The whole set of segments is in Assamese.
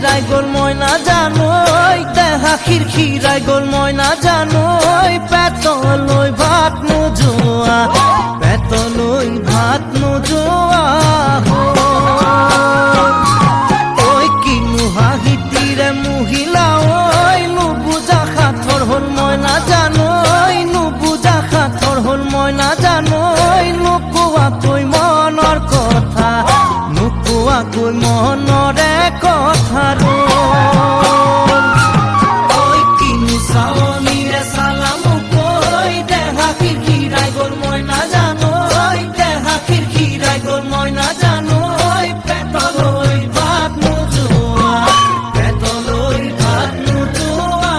খিরখিরাই গোল ময়না জানোই দেহা খিরখিরাই গোল ময়না জানোই পেতলই ভাত নোজোয়া পেতলই ভাত নোজোয়া ওই কিনু হাহিতিরে মহিলা ওই নুবুজা খাথর হল ময়না জানোই নুবুজা খাথর হল ময়না জানোই নুকুয়া কই মনৰ কথা নুকুয়া কই মনৰে কথা ওই কিনু চাৱনীৰে চালাম কই দেহা খিৰখিৰাই গল ময়না জানোই দেহা খিৰখিৰাই গল ময়না জানোই পেটলৈ ভাত নোজোৱা পেটলৈ ভাত নোজোৱা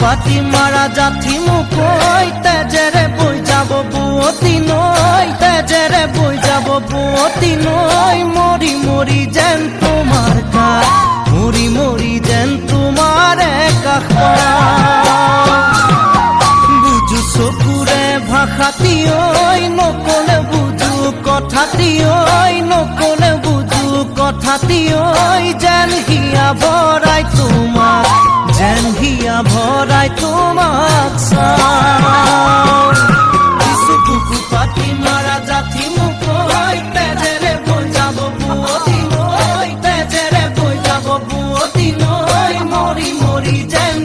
পাতি মারা জাথি মুকই তেজেরে বই যাব বুয়তি নই তেজেরে বই যাব বুয়তি নই মরি মরি যেন তোমার কাষ মরি মরি যেন তোমার কাষ বুঝু চকুৰে ভাষাতি ঐ নকলে বুঝু কথাতি ঐ নকলে বুঝু কথাতি ঐ যেন হিয়া ভৰাই তোমাক যেন হিয়া ভৰাই তোমাক চাওঁ কিছু বুকু পাতি মাৰা জাথি মুকই তেজেৰে বৈ যাব বুয়তি নৈ তেজেৰে বৈ যাব বুয়তি নৈ মৰি মৰি যেন